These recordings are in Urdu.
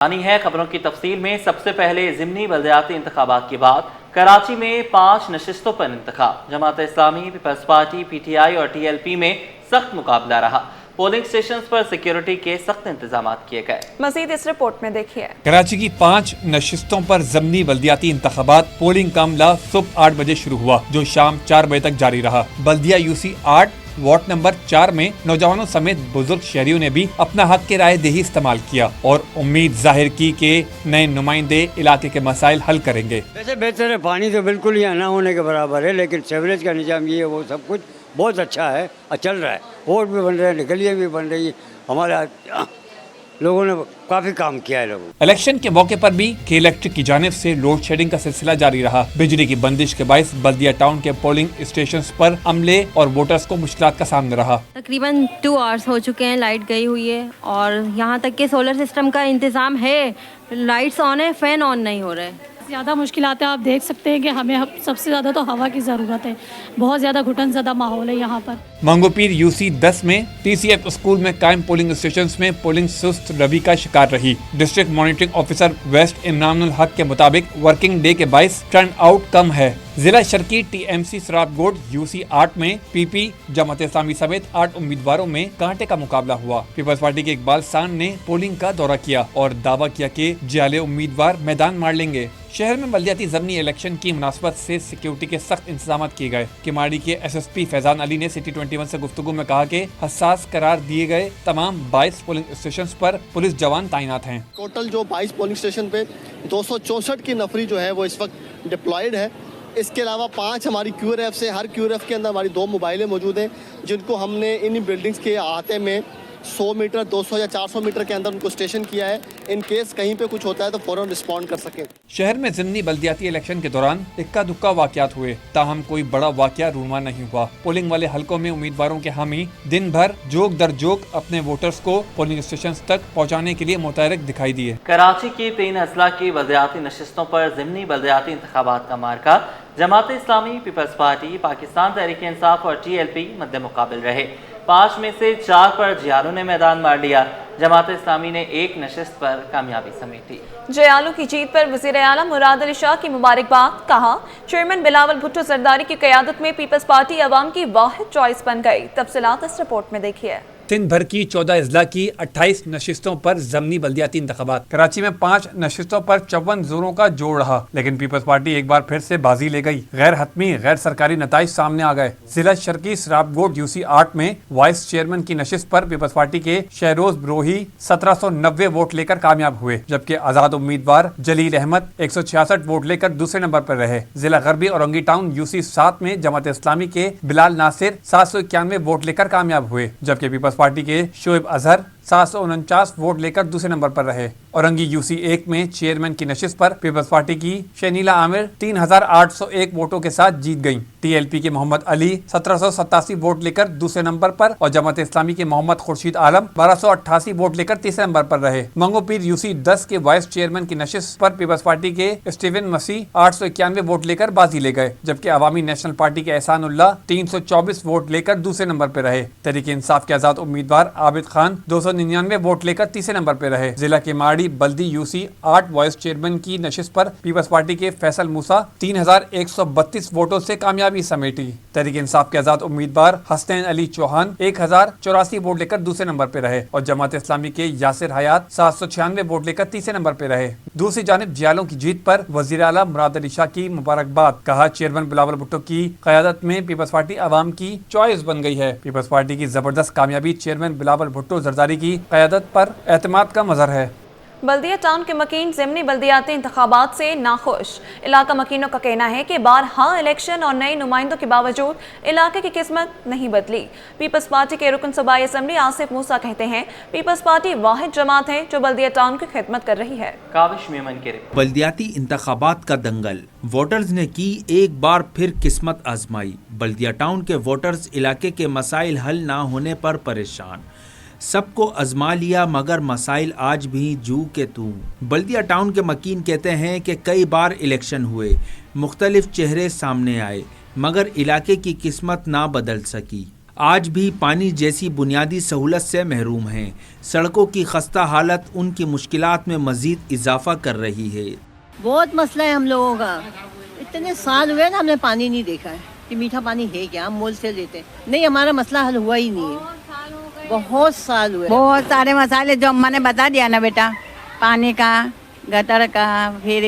آنی ہے خبروں کی تفصیل میں۔ سب سے پہلے ضمنی بلدیاتی انتخابات کے بعد کراچی میں 5 نشستوں پر انتخاب۔ Jamaat Islami, Peoples Party, P T I اور ٹی ایل پی میں سخت مقابلہ رہا۔ پولنگ سٹیشنز پر سیکیورٹی کے سخت انتظامات کیے گئے۔ مزید اس رپورٹ میں دیکھیے۔ کراچی کی 5 نشستوں پر ضمنی بلدیاتی انتخابات پولنگ کا عملہ صبح 8 بجے شروع ہوا جو شام 4 بجے تک جاری رہا۔ بلدیہ یو سی 8 وارڈ نمبر 4 میں نوجوانوں سمیت بزرگ شہریوں نے بھی اپنا حق کے رائے دہی استعمال کیا اور امید ظاہر کی کہ نئے نمائندے علاقے کے مسائل حل کریں گے۔ ویسے بہتر ہے، پانی تو بالکل ہی نہ ہونے کے برابر ہے، لیکن سیوریج کا نظام یہ ہے وہ سب کچھ بہت اچھا ہے اور چل رہا ہے۔ روڈ بھی بن رہے ہیں، گلیاں بھی بن رہی ہیں، ہمارے لوگوں نے کافی کام کیا ہے لوگوں۔ الیکشن کے موقع پر بھی کے الیکٹرک کی جانب سے لوڈ شیڈنگ کا سلسلہ جاری رہا۔ بجلی کی بندش کے باعث بلدیہ ٹاؤن کے پولنگ اسٹیشنز پر عملے اور ووٹرز کو مشکلات کا سامنا رہا۔ تقریباً 2 آورس ہو چکے ہیں، لائٹ گئی ہوئی ہے اور یہاں تک کہ سولر سسٹم کا انتظام ہے، لائٹس آن ہے، فین آن نہیں ہو رہے۔ زیادہ مشکلات ہیں، آپ دیکھ سکتے ہیں کہ ہمیں سب سے زیادہ تو ہوا کی ضرورت ہے، بہت زیادہ گھٹن زدہ ماحول ہے یہاں پر۔ مانگو پیر یو سی 10 میں ٹی سی ایف اسکول میں قائم پولنگ اسٹیشنز میں پولنگ سست روی کا شکار رہی۔ District monitoring officer west Imran ul-Haq کے مطابق ورکنگ ڈے کے باعث ٹرن آؤٹ کم ہے۔ ضلع شرقی ٹی ایم سی سراب گوڈ یو سی 8 میں پی پی، جماعت اسلامی سمیت 8 امیدواروں میں کانٹے کا مقابلہ ہوا۔ پیپلز پارٹی کے اقبال سان نے پولنگ کا دورہ کیا اور دعویٰ کیا کہ جعلی امیدوار میدان مار لیں گے۔ شہر میں بلدیاتی ضمنی الیکشن کی مناسبت سے سیکیورٹی کے سخت انتظامات کیے گئے۔ کماڑی کے ایس ایس پی فیضان علی نے سٹی 21 سے گفتگو میں کہا کہ حساس قرار دیے گئے تمام 22 پولنگ اسٹیشنز پر پولیس جوان تعینات ہیں۔ ٹوٹل جو 22 پولنگ اسٹیشن پہ 264 کی نفری جو ہے وہ اس وقت ڈپلائیڈ ہے۔ اس کے علاوہ 5 ہماری کیو آر ایف سے، ہر کیو آر ایف کے اندر ہماری 2 موبائلیں موجود ہیں جن کو ہم نے ان بلڈنگز کے احاطے میں 100 میٹر، 200 یا 400 میٹر کے اندر ان کو اسٹیشن کیا ہے، ان کیس کہیں پہ کچھ ہوتا ہے تو فوراً رسپونڈ کر سکیں۔ شہر میں ضمنی بلدیاتی الیکشن کے دوران اکا دکا واقعات ہوئے، تاہم کوئی بڑا واقعہ رونما نہیں ہوا۔ پولنگ والے حلقوں میں امیدواروں کے حامی دن بھر جوک در جوک اپنے ووٹرز کو پولنگ اسٹیشنز تک پہنچانے کے لیے متحرک دکھائی دیے۔ کراچی کی 3 اضلاع کی بلدیاتی نشستوں پر ضمنی بلدیاتی انتخابات کا مارکا جماعت اسلامی، پیپلز پارٹی، پاکستان تحریک انصاف اور ٹی ایل پی مد مقابل رہے۔ 5 میں سے 4 پر جیالو نے میدان مار لیا۔ جماعت اسلامی نے 1 نشست پر کامیابی سمیٹی۔ جیالو کی جیت پر وزیر اعلیٰ مراد علی شاہ کی مبارکباد، کہا چیئرمین بلاول بھٹو زرداری کی قیادت میں پیپلز پارٹی عوام کی واحد چوائس بن گئی۔ تفصیلات اس رپورٹ میں دیکھیے۔ سندھ بھر کی 14 اضلاع کی 28 نشستوں پر ضمنی بلدیاتی انتخابات۔ کراچی میں 5 نشستوں پر 54 زوروں کا جوڑ رہا، لیکن پیپلز پارٹی ایک بار پھر سے بازی لے گئی۔ غیر حتمی غیر سرکاری نتائج سامنے آ گئے۔ ضلع شرقی سراب گوڈ یو سی 8 میں وائس چیئرمین کی نشست پر پیپلز پارٹی کے شہروز بروہی 1790 ووٹ لے کر کامیاب ہوئے، جبکہ آزاد امیدوار جلیل احمد 166 ووٹ لے کر دوسرے نمبر پر رہے۔ ضلع غربی اورنگی ٹاؤن یو سی 7 میں جماعت اسلامی کے بلال ناصر 791 ووٹ لے کر کامیاب ہوئے، جبکہ پیپلز پارٹی کے شعیب اظہر 749 ووٹ لے کر دوسرے نمبر پر رہے۔ اورنگی یو سی 1 میں چیئرمین کی نشست پر پیپلز پارٹی کی شنیلا عامر 3801 ووٹوں کے ساتھ جیت گئیں۔ ٹی ایل پی کے محمد علی 1787 ووٹ لے کر دوسرے نمبر پر اور جماعت اسلامی کے محمد خورشید عالم 1288 ووٹ لے کر تیسرے نمبر پر رہے۔ منگو پیر یو سی 10 کے وائس چیئرمین کی نشست پر پیپلز پارٹی کے اسٹیون مسیح 891 ووٹ لے کر بازی لے گئے، جبکہ عوامی نیشنل پارٹی کے احسان اللہ 324 ووٹ لے کر دوسرے نمبر پہ رہے۔ تحریک انصاف کے آزاد امیدوار عابد خان 299 ووٹ لے کر تیسرے نمبر پہ رہے۔ ضلع کے ماڑی بلدی یو سی 8 وائس چیئرمین کی نشست پر پیپلز پارٹی کے فیصل موسیٰ 3132 ووٹوں سے کامیابی سمیٹی۔ تحریک انصاف کے آزاد امیدوار حسنین علی چوہان 1084 ووٹ لے کر دوسرے نمبر پہ رہے اور جماعت اسلامی کے یاسر حیات 796 ووٹ لے کر تیسرے نمبر پہ رہے۔ دوسری جانب جیالوں کی جیت پر وزیر اعلیٰ مراد علی شاہ کی مبارکباد، کہا چیئرمین بلاول بھٹو کی قیادت میں پیپلز پارٹی عوام کی چوائس بن گئی ہے۔ پیپلز پارٹی کی زبردست کامیابی چیئرمین بلاول بھٹو زرداری کی قیادت پر اعتماد کا مظہر ہے۔ بلدیہ ٹاؤن کے مکین ضمنی بلدیاتی انتخابات سے ناخوش۔ علاقہ مکینوں کا کہنا ہے کہ بارہا الیکشن اور نئے نمائندوں کے باوجود علاقے کی قسمت نہیں بدلی۔ پیپلز پارٹی کے رکن صوبائی اسمبلی آصف موسیٰ کہتے ہیں پیپلز پارٹی واحد جماعت ہے جو بلدیہ ٹاؤن کی خدمت کر رہی ہے۔ کاوش میمن کے بلدیاتی انتخابات کا دنگل، ووٹرز نے کی ایک بار پھر قسمت آزمائی۔ بلدیہ ٹاؤن کے ووٹرز علاقے کے مسائل حل نہ ہونے پر پریشان، سب کو آزما لیا مگر مسائل آج بھی جو کے توں۔ بلدیہ ٹاؤن کے مکین کہتے ہیں کہ کئی بار الیکشن ہوئے، مختلف چہرے سامنے آئے مگر علاقے کی قسمت نہ بدل سکی۔ آج بھی پانی جیسی بنیادی سہولت سے محروم ہیں۔ سڑکوں کی خستہ حالت ان کی مشکلات میں مزید اضافہ کر رہی ہے۔ بہت مسئلہ ہے ہم لوگوں کا، اتنے سال ہوئے نا ہم نے پانی نہیں دیکھا ہے کہ میٹھا پانی ہے کیا، ہم مول سے لیتے نہیں، ہمارا مسئلہ حل ہوا ہی نہیں ہے، بہت سال ہوئے۔ بہت سارے مسائل جو اما نے بتا دیا نا بیٹا، پانی کا، گٹر کا، پھر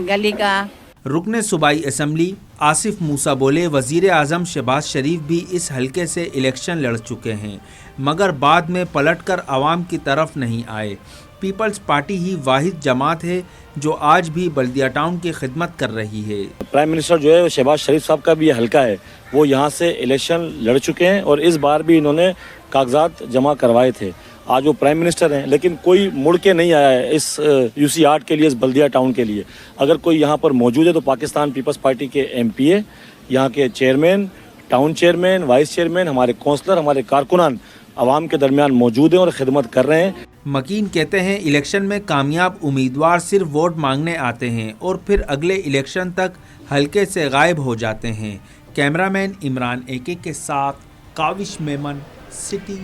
گلی کا۔ رکن صوبائی اسمبلی آصف موسیٰ بولے وزیر اعظم شہباز شریف بھی اس حلقے سے الیکشن لڑ چکے ہیں مگر بعد میں پلٹ کر عوام کی طرف نہیں آئے۔ پیپلز پارٹی ہی واحد جماعت ہے جو آج بھی بلدیہ ٹاؤن کی خدمت کر رہی ہے۔ پرائم منسٹر جو ہے شہباز شریف صاحب کا بھی یہ حلقہ ہے، وہ یہاں سے الیکشن لڑ چکے ہیں اور اس بار بھی انہوں نے کاغذات جمع کروائے تھے۔ آج وہ پرائم منسٹر ہیں لیکن کوئی مڑ کے نہیں آیا ہے اس UC8 کے لیے، اس بلدیہ ٹاؤن کے لیے۔ اگر کوئی یہاں پر موجود ہے تو پاکستان پیپلز پارٹی کے MPA، یہاں کے chairman, town chairman, vice chairman, ہمارے کونسلر، ہمارے کارکنان عوام کے درمیان موجود ہیں اور خدمت کر رہے ہیں۔ مکین کہتے ہیں الیکشن میں کامیاب امیدوار صرف ووٹ مانگنے آتے ہیں اور پھر اگلے الیکشن تک حلقے سے غائب ہو جاتے ہیں۔ کیمرہ مین عمران AK کے ساتھ کاوش میمن، سٹی۔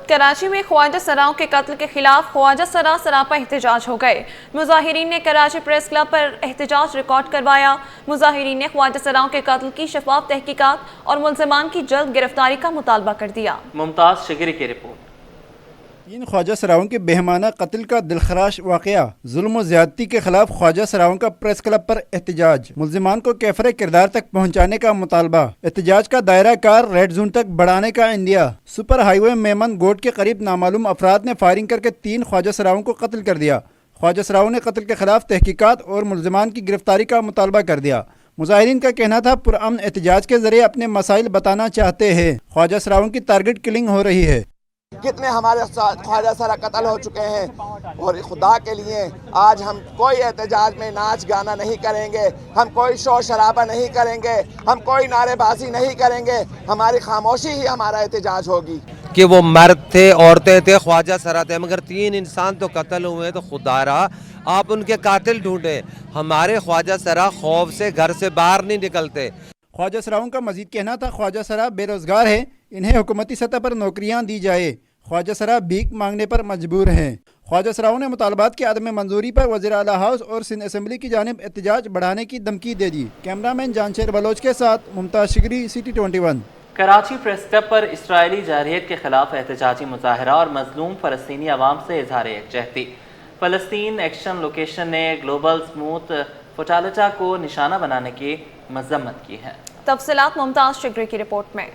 کراچی میں خواجہ سراؤں کے قتل کے خلاف خواجہ سرا سراپا احتجاج ہو گئے۔ مظاہرین نے کراچی پریس کلب پر احتجاج ریکارڈ کروایا۔ مظاہرین نے خواجہ سراؤں کے قتل کی شفاف تحقیقات اور ملزمان کی جلد گرفتاری کا مطالبہ کر دیا۔ ممتاز شگری کی رپورٹ۔ تین خواجہ سراؤں کے بہیمانہ قتل کا دلخراش واقعہ، ظلم و زیادتی کے خلاف خواجہ سراؤں کا پریس کلب پر احتجاج، ملزمان کو کیفر کردار تک پہنچانے کا مطالبہ، احتجاج کا دائرہ کار ریڈ زون تک بڑھانے کا عندیہ۔ سپر ہائی وے میمن گوٹ کے قریب نامعلوم افراد نے فائرنگ کر کے تین خواجہ سراؤں کو قتل کر دیا۔ خواجہ سراؤں نے قتل کے خلاف تحقیقات اور ملزمان کی گرفتاری کا مطالبہ کر دیا۔ مظاہرین کا کہنا تھا پرامن احتجاج کے ذریعے اپنے مسائل بتانا چاہتے ہیں۔ خواجہ سراؤں کی ٹارگٹ کلنگ ہو رہی ہے۔ کتنے ہمارے خواجہ سرا قتل ہو چکے ہیں اور خدا کے لیے آج ہم کوئی احتجاج میں ناچ گانا نہیں کریں گے، ہم کوئی شور شرابہ نہیں کریں گے، ہم کوئی نعرے بازی نہیں کریں گے، ہماری خاموشی ہی ہمارا احتجاج ہوگی۔ کہ وہ مرد تھے، عورتیں تھے، خواجہ سرا تھے، مگر تین انسان تو قتل ہوئے تو خدا را آپ ان کے قاتل ڈھونڈیں۔ ہمارے خواجہ سرا خوف سے گھر سے باہر نہیں نکلتے۔ خواجہ سراؤں کا مزید کہنا تھا خواجہ سرا بے روزگار ہے، انہیں حکومتی سطح پر نوکریاں دی جائے۔ خواجہ سرا بھیک مانگنے پر مجبور ہیں۔ خواجہ سراؤں نے مطالبات کی عدم منظوری پر وزیر اعلیٰ ہاؤس اور سندھ اسمبلی کی جانب احتجاج بڑھانے کی دھمکی دے دی۔ کیمرہ مین جانشیر بلوچ کے ساتھ Mumtaz Shigri, city 21۔ Karachi press club پر اسرائیلی جارحیت کے خلاف احتجاجی مظاہرہ اور مظلوم فلسطینی عوام سے اظہار یکجہتی۔ فلسطین ایکشن لوکیشن نے گلوبل سموتھ فوٹالجا کو نشانہ بنانے کی مذمت کی ہے۔ تفصیلات ممتاز شگری کی رپورٹ میں۔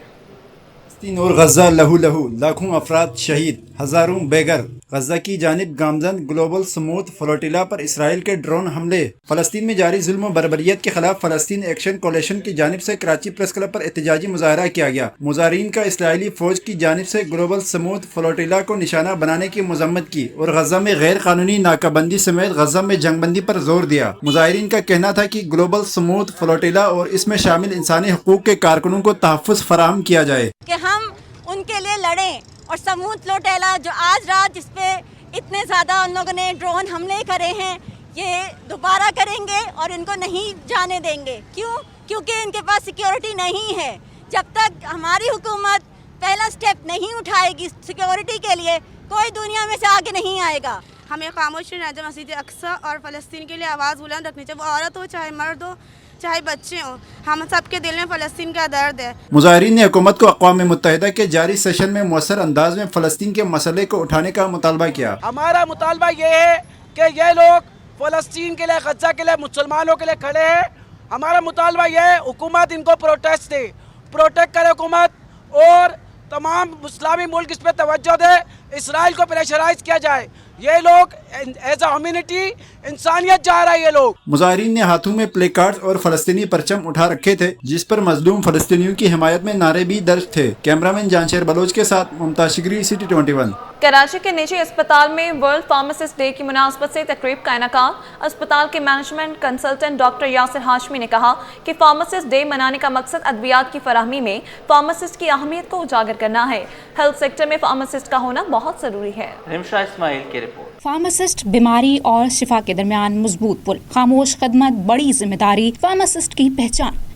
فلسطین اور غزہ لہو لہو، لاکھوں افراد شہید، ہزاروں بے گھر۔ غزہ کی جانب گامزن گلوبل سموتھ فلوٹیلا پر اسرائیل کے ڈرون حملے۔ فلسطین میں جاری ظلم و بربریت کے خلاف فلسطین ایکشن کولیشن کی جانب سے کراچی پریس کلب پر احتجاجی مظاہرہ کیا گیا۔ مظاہرین کا اسرائیلی فوج کی جانب سے گلوبل سموتھ فلوٹیلا کو نشانہ بنانے کی مذمت کی اور غزہ میں غیر قانونی ناکہ بندی سمیت غزہ میں جنگ بندی پر زور دیا۔ مظاہرین کا کہنا تھا کہ گلوبل سموتھ فلوٹیلا اور اس میں شامل انسانی حقوق کے کارکنوں کو تحفظ فراہم کیا جائے، کہ ہم ان کے لیے لڑیں اور سموتھ فلوٹیلا جو آج رات جس پہ اتنے زیادہ ان لوگوں نے ڈرون حملے کرے ہیں، یہ دوبارہ کریں گے اور ان کو نہیں جانے دیں گے۔ کیونکہ ان کے پاس سیکیورٹی نہیں ہے۔ جب تک ہماری حکومت پہلا سٹیپ نہیں اٹھائے گی سیکیورٹی کے لیے، کوئی دنیا میں سے آگے نہیں آئے گا۔ ہمیں خاموش رہنا چاہیے، مسجد اقصی اور فلسطین کے لیے آواز بلند رکھنی چاہیے، وہ عورت ہو چاہے مرد ہو چاہے بچے ہوں، ہم سب کے دل میں فلسطین کا درد ہے۔ مظاہرین نے حکومت کو اقوام متحدہ کے جاری سیشن میں مؤثر انداز میں فلسطین کے مسئلے کو اٹھانے کا مطالبہ کیا۔ ہمارا مطالبہ یہ ہے کہ یہ لوگ فلسطین کے لیے، غزہ کے لیے، مسلمانوں کے لیے کھڑے ہیں۔ ہمارا مطالبہ یہ ہے حکومت ان کو پروٹیکٹ دے، پروٹیکٹ کرے حکومت، اور تمام اسلامی ملک اس پہ توجہ دے، اسرائیل کو پریشرائز کیا جائے۔ یہ لوگ ایز اے ہیومینٹی انسانیت چاہ رہا ہے یہ لوگ۔ مظاہرین نے ہاتھوں میں پلے کارڈز اور فلسطینی پرچم اٹھا رکھے تھے جس پر مظلوم فلسطینیوں کی حمایت میں نعرے بھی درج تھے۔ کیمرہ مین جانشیر بلوچ کے ساتھ ممتاز شگری، سٹی 21۔ کراچی کے نجی اسپتال میں ورلڈ فارماسسٹ ڈے کی مناسبت سے تقریب کا انعقاد۔ اسپتال کے management consultant doctor Yasir Hashmi نے کہا کہ فارماسسٹ ڈے منانے کا مقصد ادویات کی فراہمی میں فارماسسٹ کی اہمیت کو اجاگر کرنا ہے۔ ہیلتھ سیکٹر میں فارماسسٹ کا ہونا بہت ضروری ہے۔ رمشا اسماعیل کی رپورٹ۔ فارماسسٹ بیماری اور شفا کے درمیان مضبوط پل، خاموش خدمت، بڑی ذمہ داری فارماسسٹ کی پہچان۔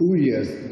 2 years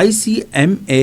ICMA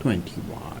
21।